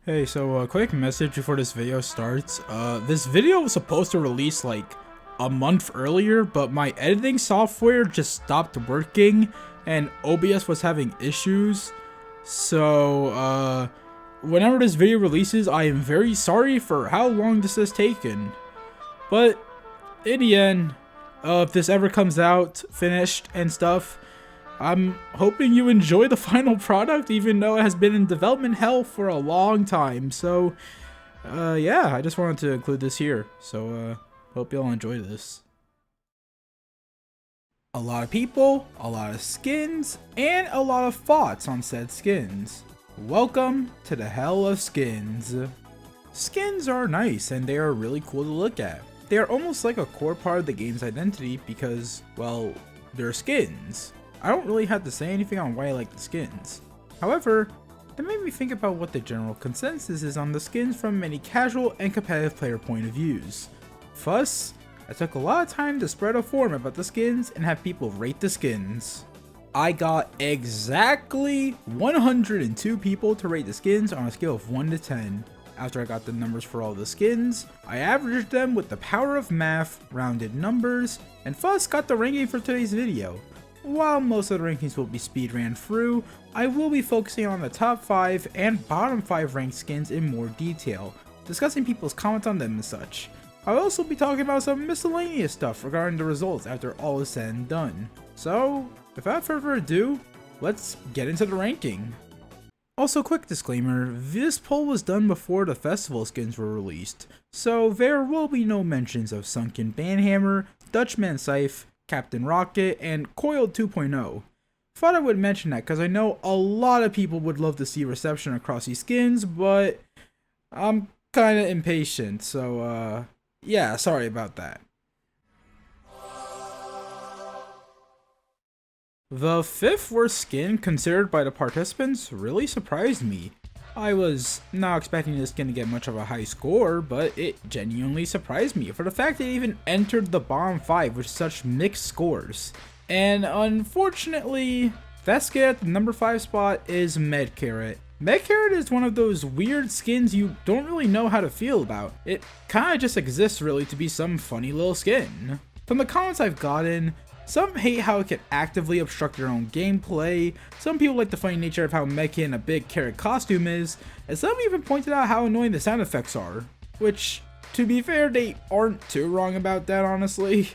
Hey, so a quick message before this video starts. This video was supposed to release like a month earlier, but my editing software just stopped working and OBS was having issues. So, whenever this video releases, I am very sorry for how long this has taken. But in the end, if this ever comes out finished and stuff, I'm hoping you enjoy the final product, even though it has been in development hell for a long time. So, yeah, I just wanted to include this here. So, hope y'all enjoy this. A lot of people, a lot of skins, and a lot of thoughts on said skins. Welcome to the hell of skins. Skins are nice and they are really cool to look at. They are almost like a core part of the game's identity because, well, they're skins. I don't really have to say anything on why I like the skins. However, that made me think about what the general consensus is on the skins from many casual and competitive player point of views. Thus, I took a lot of time to spread a forum about the skins and have people rate the skins. I got exactly 102 people to rate the skins on a scale of 1 to 10. After I got the numbers for all the skins, I averaged them with the power of math, rounded numbers, and thus got the ranking for today's video. While most of the rankings will be speed ran through, I will be focusing on the top 5 and bottom 5 ranked skins in more detail, discussing people's comments on them and such. I'll also be talking about some miscellaneous stuff regarding the results after all is said and done. So, without further ado, let's get into the ranking. Also, quick disclaimer, this poll was done before the festival skins were released, so there will be no mentions of Sunken Banhammer, Dutchman Scythe, Captain Rocket, and Coiled 2.0. Thought I would mention that because I know a lot of people would love to see reception across these skins, but I'm kinda impatient, so yeah, sorry about that. The 5th worst skin considered by the participants really surprised me. I was not expecting this skin to get much of a high score, but it genuinely surprised me for the fact that it even entered the bottom 5 with such mixed scores. And unfortunately, that skin at the number 5 spot is Medcarrot. Medcarrot is one of those weird skins you don't really know how to feel about. It kinda just exists really to be some funny little skin. From the comments I've gotten, some hate how it can actively obstruct your own gameplay, some people like the funny nature of how mechy and a big carrot costume is, and some even pointed out how annoying the sound effects are. Which, to be fair, they aren't too wrong about that, honestly.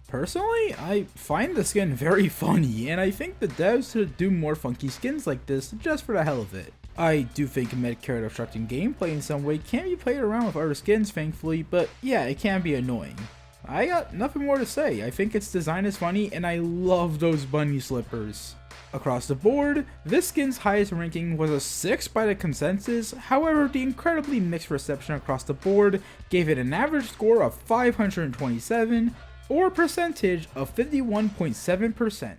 Personally, I find the skin very funny, and I think the devs should do more funky skins like this just for the hell of it. I do think Medcarrot obstructing gameplay in some way can be played around with other skins thankfully, but yeah, it can be annoying. I got nothing more to say. I think its design is funny and I love those bunny slippers. Across the board, this skin's highest ranking was a 6 by the consensus, however the incredibly mixed reception across the board gave it an average score of 527, or a percentage of 51.7%.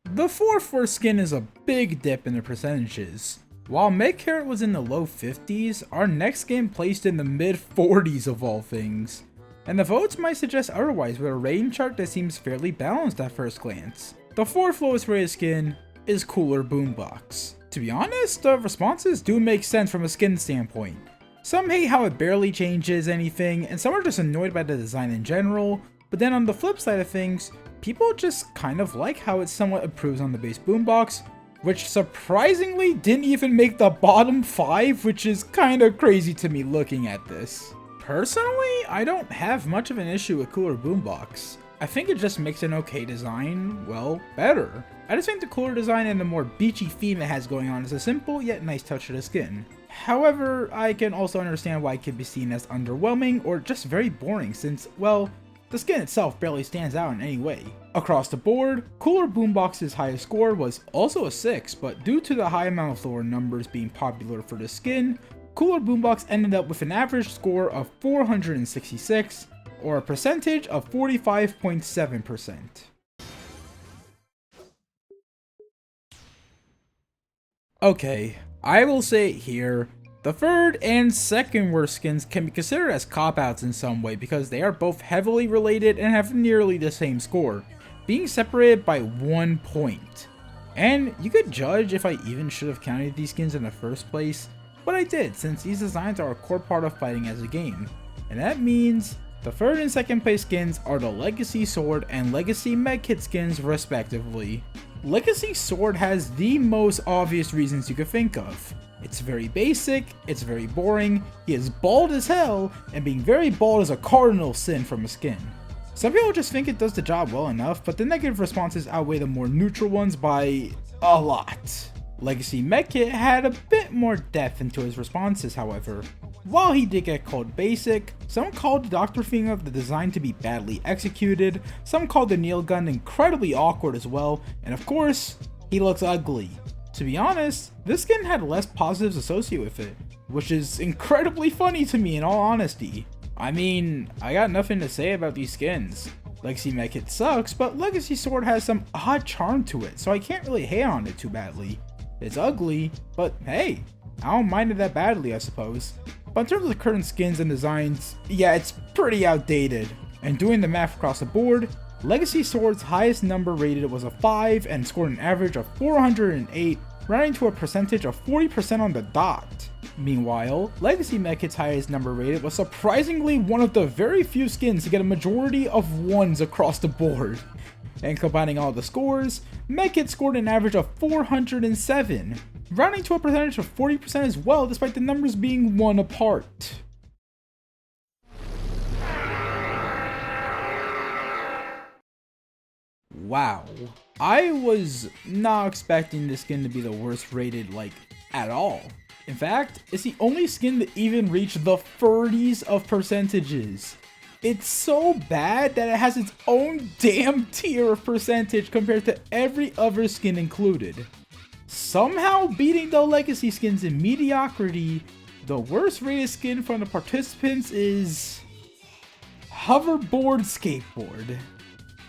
The 4th worst skin is a big dip in the percentages. While Medcarrot was in the low 50s, our next skin placed in the mid 40s of all things. And the votes might suggest otherwise with a rating chart that seems fairly balanced at first glance. The 4th lowest rated skin is Cooler Boombox. To be honest, the responses do make sense from a skin standpoint. Some hate how it barely changes anything, and some are just annoyed by the design in general, but then on the flip side of things, people just kind of like how it somewhat improves on the base boombox, which surprisingly didn't even make the bottom 5, which is kinda crazy to me looking at this. Personally, I don't have much of an issue with Cooler Boombox. I think it just makes an okay design, well, better. I just think the cooler design and the more beachy theme it has going on is a simple yet nice touch to the skin. However, I can also understand why it could be seen as underwhelming or just very boring since, well, the skin itself barely stands out in any way. Across the board, Cooler Boombox's highest score was also a 6, but due to the high amount of lower numbers being popular for the skin, Cooler Boombox ended up with an average score of 466, or a percentage of 45.7%. Okay, I will say it here, The third and second worst skins can be considered as cop-outs in some way because they are both heavily related and have nearly the same score, being separated by 1 point. And you could judge if I even should have counted these skins in the first place, but I did since these designs are a core part of fighting as a game. And that means the third and second place skins are the Legacy Sword and Legacy Medkit skins respectively. Legacy Sword has the most obvious reasons you could think of. It's very basic, it's very boring, he is bald as hell, and being very bald is a cardinal sin from a skin. Some people just think it does the job well enough, but the negative responses outweigh the more neutral ones by a lot. Legacy Medkit had a bit more depth into his responses, however. While he did get called basic, some called the Dr. thing of the design to be badly executed, some called the nail gun incredibly awkward as well, and of course, he looks ugly. To be honest, this skin had less positives associated with it, which is incredibly funny to me in all honesty. I mean, I got nothing to say about these skins. Legacy Medkit sucks, but Legacy Sword has some odd charm to it, so I can't really hate on it too badly. It's ugly, but hey, I don't mind it that badly, I suppose. But in terms of the current skins and designs, yeah, it's pretty outdated. And doing the math across the board, Legacy Sword's highest number rated was a 5 and scored an average of 408, rounding to a percentage of 40% on the dot. Meanwhile, Legacy Medkit's highest number rated was surprisingly one of the very few skins to get a majority of 1s across the board. And combining all the scores, Medkit scored an average of 407, rounding to a percentage of 40% as well despite the numbers being 1 apart. Wow, I was not expecting this skin to be the worst rated, like, at all. In fact, it's the only skin that even reached the 30s of percentages. It's so bad that it has its own damn tier of percentage compared to every other skin included. Somehow beating the legacy skins in mediocrity, the worst rated skin from the participants is Hoverboard Skateboard.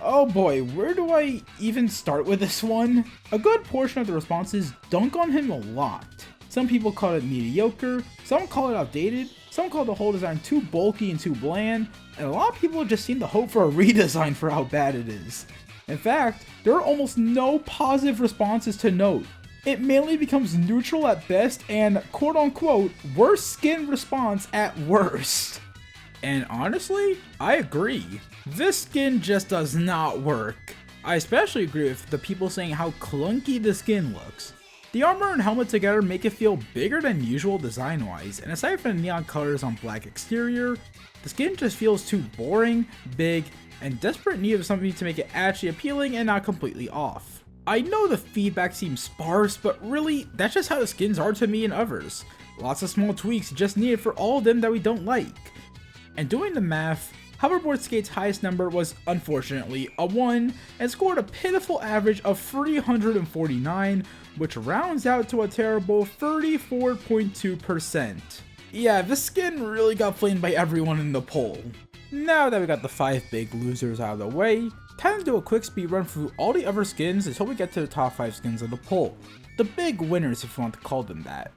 Oh boy, where do I even start with this one? A good portion of the responses dunk on him a lot. Some people call it mediocre, some call it outdated, some call the whole design too bulky and too bland, and a lot of people just seem to hope for a redesign for how bad it is. In fact, there are almost no positive responses to note. It mainly becomes neutral at best and quote-unquote worst skin response at worst. And honestly, I agree. This skin just does not work. I especially agree with the people saying how clunky the skin looks. The armor and helmet together make it feel bigger than usual design-wise, and aside from the neon colors on black exterior, the skin just feels too boring, big, and desperate need of something to make it actually appealing and not completely off. I know the feedback seems sparse, but really, that's just how the skins are to me and others. Lots of small tweaks just needed for all of them that we don't like. And doing the math, Hoverboard Skate's highest number was unfortunately a 1 and scored a pitiful average of 349, which rounds out to a terrible 34.2%. Yeah, this skin really got flamed by everyone in the poll. Now that we got the 5 big losers out of the way, time to do a quick speed run through all the other skins until we get to the top 5 skins of the poll. The big winners, if you want to call them that.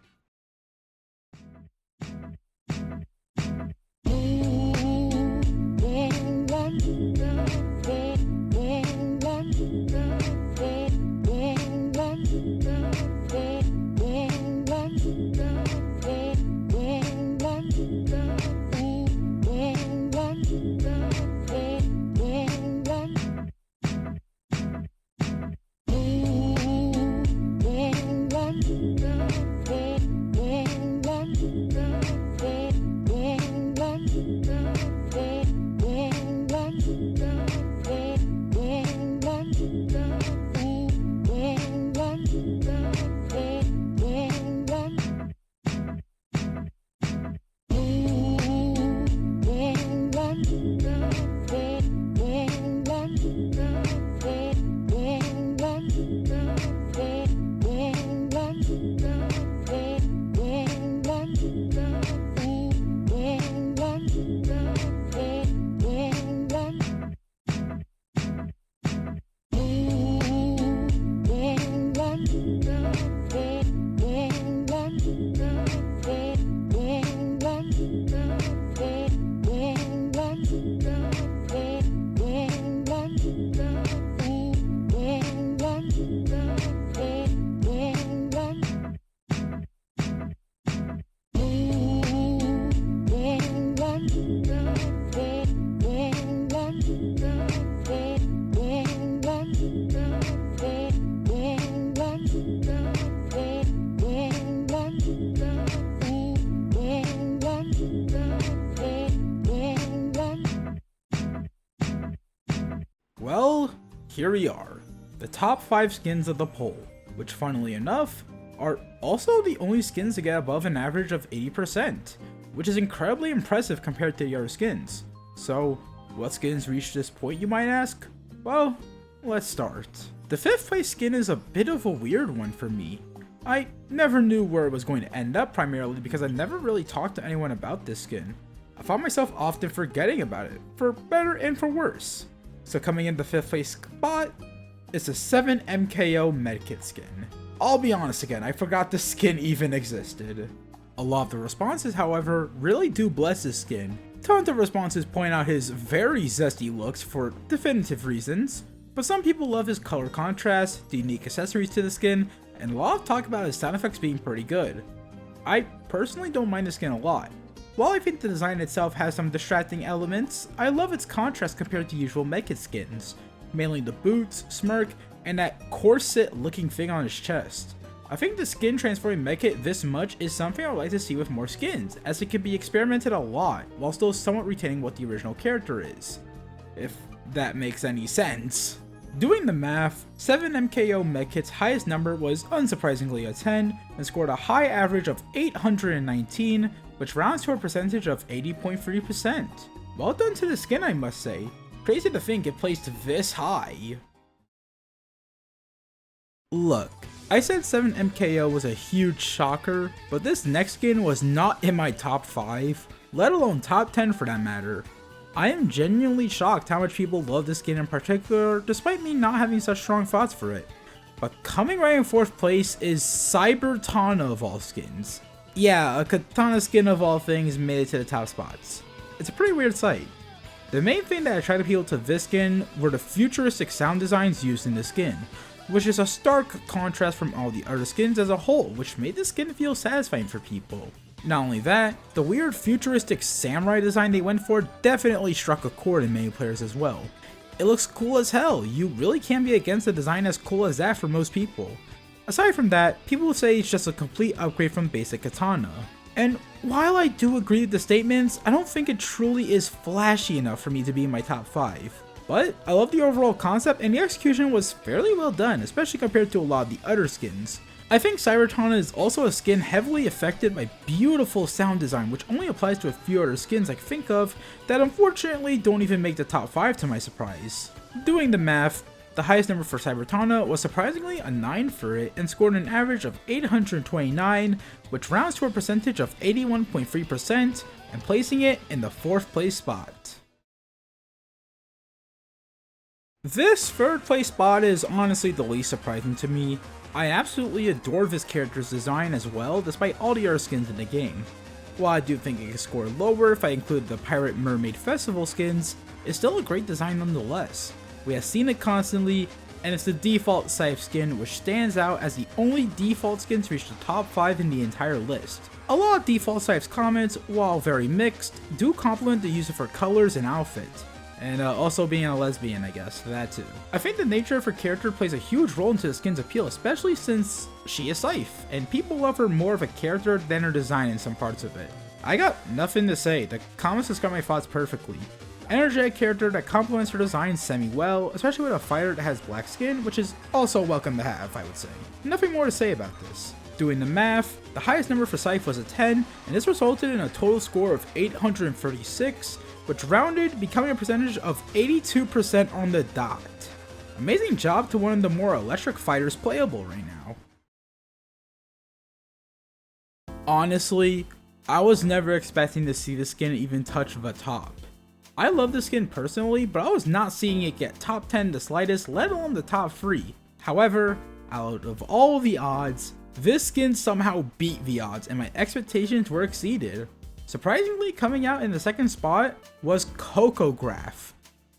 Well, here we are, the top 5 skins of the poll, which funnily enough, are also the only skins to get above an average of 80%, which is incredibly impressive compared to the other skins. So, what skins reached this point, you might ask? Well, let's start. The 5th place skin is a bit of a weird one for me. I never knew where it was going to end up, primarily because I never really talked to anyone about this skin. I found myself often forgetting about it, for better and for worse. So coming in the 5th place spot, it's a 7 MKO medkit skin. I'll be honest again, I forgot the skin even existed. A lot of the responses, however, really do bless this skin. Tons of responses point out his very zesty looks for definitive reasons, but some people love his color contrast, the unique accessories to the skin, and a lot of talk about his sound effects being pretty good. I personally don't mind the skin a lot. While I think the design itself has some distracting elements, I love its contrast compared to usual medkit skins, mainly the boots, smirk, and that corset looking thing on his chest. I think the skin transforming medkit this much is something I would like to see with more skins, as it can be experimented a lot, while still somewhat retaining what the original character is. If that makes any sense. Doing the math, 7 MKO medkit's highest number was unsurprisingly a 10, and scored a high average of 819, which rounds to a percentage of 80.3%. Well done to the skin, I must say. Crazy to think it placed this high. Look, I said 7 MKO was a huge shocker, but this next skin was not in my top 5, let alone top 10 for that matter. I am genuinely shocked how much people love this skin in particular, despite me not having such strong thoughts for it. But coming right in 4th place is Cybertana of all skins. Yeah, a katana skin of all things made it to the top spots. It's a pretty weird sight. The main thing that tried to appeal to this skin were the futuristic sound designs used in the skin, which is a stark contrast from all the other skins as a whole, which made the skin feel satisfying for people. Not only that, the weird futuristic samurai design they went for definitely struck a chord in many players as well. It looks cool as hell, you really can't be against a design as cool as that for most people. Aside from that, people will say it's just a complete upgrade from basic katana. And while I do agree with the statements, I don't think it truly is flashy enough for me to be in my top 5. But I love the overall concept, and the execution was fairly well done, especially compared to a lot of the other skins. I think Cybertana is also a skin heavily affected by beautiful sound design, which only applies to a few other skins I can think of that unfortunately don't even make the top 5 to my surprise. Doing the math, the highest number for Cybertana was surprisingly a 9 for it and scored an average of 829, which rounds to a percentage of 81.3% and placing it in the 4th place spot. This 3rd place spot is honestly the least surprising to me. I absolutely adore this character's design as well, despite all the other skins in the game. While I do think it could score lower if I include the Pirate Mermaid Festival skins, it's still a great design nonetheless. We have seen it constantly, and it's the default Scythe skin, which stands out as the only default skin to reach the top 5 in the entire list. A lot of default Scythe's comments, while very mixed, do compliment the use of her colors and outfit. And also being a lesbian, I guess, that too. I think the nature of her character plays a huge role into the skin's appeal, especially since she is Scythe, and people love her more of a character than her design in some parts of it. I got nothing to say, the comments describe my thoughts perfectly. Energetic character that complements her design semi-well, especially with a fighter that has black skin, which is also welcome to have, I would say. Nothing more to say about this. Doing the math, the highest number for Scythe was a 10, and this resulted in a total score of 836, which rounded, becoming a percentage of 82% on the dot. Amazing job to one of the more electric fighters playable right now. Honestly, I was never expecting to see the skin even touch the top. I love the skin personally, but I was not seeing it get top 10 the slightest, let alone the top 3. However, out of all the odds, this skin somehow beat the odds and my expectations were exceeded. Surprisingly, coming out in the 2nd spot was Cocograph.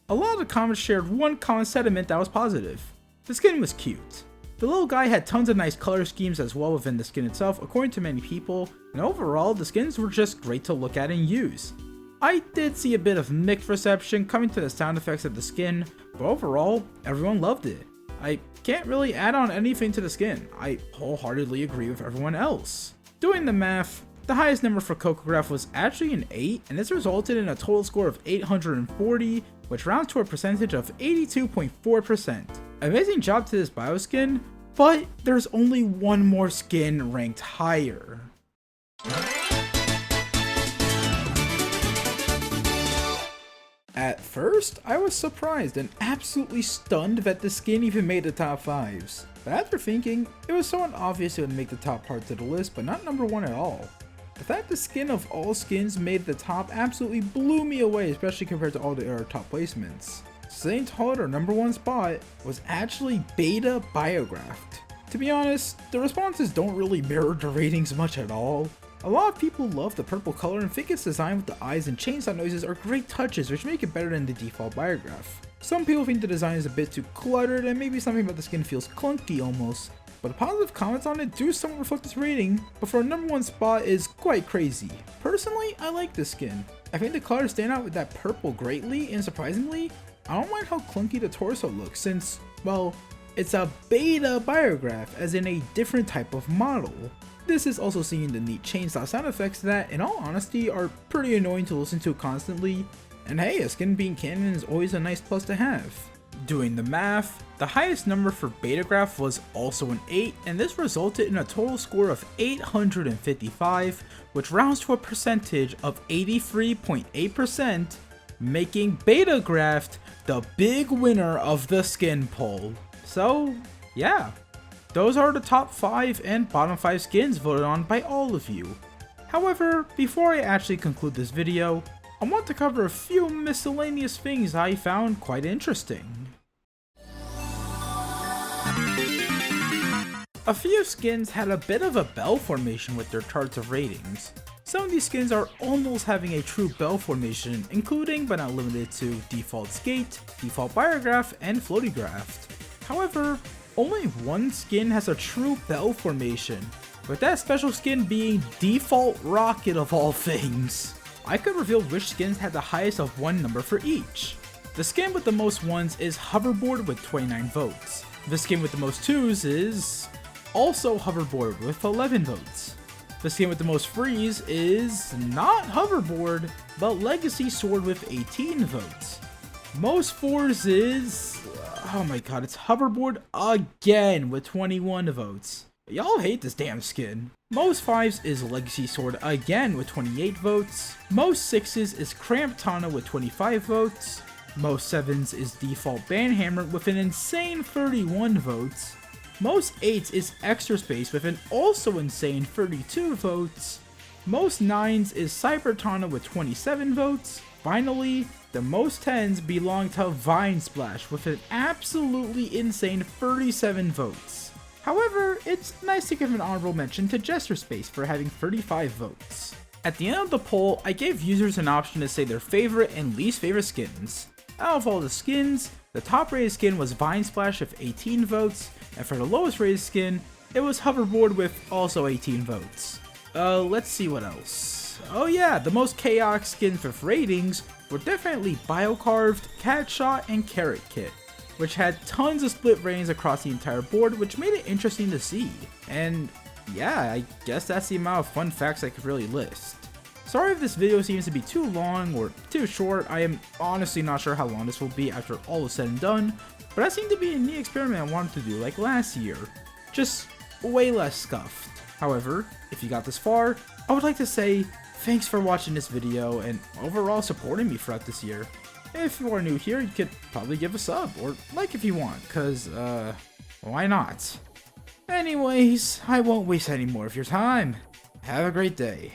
A lot of the comments shared one common sentiment that was positive. The skin was cute. The little guy had tons of nice color schemes as well within the skin itself according to many people, and overall the skins were just great to look at and use. I did see a bit of mixed reception coming to the sound effects of the skin, but overall everyone loved it. I can't really add on anything to the skin, I wholeheartedly agree with everyone else. Doing the math, the highest number for Cocograph was actually an 8, and this resulted in a total score of 840, which rounds to a percentage of 82.4%. Amazing job to this bio skin, but there's only one more skin ranked higher. At first, I was surprised and absolutely stunned that the skin even made the top 5s. But after thinking, it was so obvious it would make the top parts of the list, but not number 1 at all. The fact the skin of all skins made the top absolutely blew me away, especially compared to all the other top placements. Staying tall at our number 1 spot was actually Beta Biographed. To be honest, the responses don't really mirror the ratings much at all. A lot of people love the purple color and think its design with the eyes and chainsaw noises are great touches which make it better than the default Biograph. Some people think the design is a bit too cluttered and maybe something about the skin feels clunky almost, but the positive comments on it do somewhat reflect its rating, but for a number 1 spot is quite crazy. Personally, I like this skin. I think the colors stand out with that purple greatly, and surprisingly, I don't mind how clunky the torso looks since, well, it's a beta Biograph, as in a different type of model. This is also seeing the neat chainsaw sound effects that, in all honesty, are pretty annoying to listen to constantly, and hey, a skin being canon is always a nice plus to have. Doing the math, the highest number for Betagraph was also an 8, and this resulted in a total score of 855, which rounds to a percentage of 83.8%, making Betagraph the big winner of the skin poll. So, yeah. Those are the top 5 and bottom 5 skins voted on by all of you. However, before I actually conclude this video, I want to cover a few miscellaneous things I found quite interesting. A few skins had a bit of a bell formation with their charts of ratings. Some of these skins are almost having a true bell formation, including but not limited to Default Skate, Default Biograph, and Floatygraphed. However, only one skin has a true bell formation, with that special skin being Default Rocket of all things. I could reveal which skins had the highest of one number for each. The skin with the most 1s is Hoverboard with 29 votes. The skin with the most 2s is also Hoverboard with 11 votes. The skin with the most 3s is not Hoverboard, but Legacy Sword with 18 votes. Most 4s is, oh my god, it's Hoverboard again with 21 votes. Y'all hate this damn skin. Most 5s is Legacy Sword again with 28 votes. Most 6s is Cramp Tana with 25 votes. Most 7s is Default Banhammer with an insane 31 votes. Most 8s is Extra Space with an also insane 32 votes. Most 9s is Cyber Tana with 27 votes. Finally, the most 10s belong to Vine Splash with an absolutely insane 37 votes. However, it's nice to give an honorable mention to Jester Space for having 35 votes. At the end of the poll, I gave users an option to say their favorite and least favorite skins. Out of all the skins, the top rated skin was Vine Splash with 18 votes, and for the lowest rated skin, it was Hoverboard with also 18 votes. Let's see what else. Oh yeah, the most chaotic skins with ratings were definitely Biocarved, Cat Shot, and Carrot Kit, which had tons of split ratings across the entire board, which made it interesting to see. And yeah, I guess that's the amount of fun facts I could really list. Sorry if this video seems to be too long or too short. I am honestly not sure how long this will be after all is said and done, but that seemed to be a neat experiment I wanted to do like last year. Just way less scuffed. However, if you got this far, I would like to say thanks for watching this video and overall supporting me throughout this year. If you are new here, you could probably give a sub or like if you want, cause why not? Anyways, I won't waste any more of your time. Have a great day.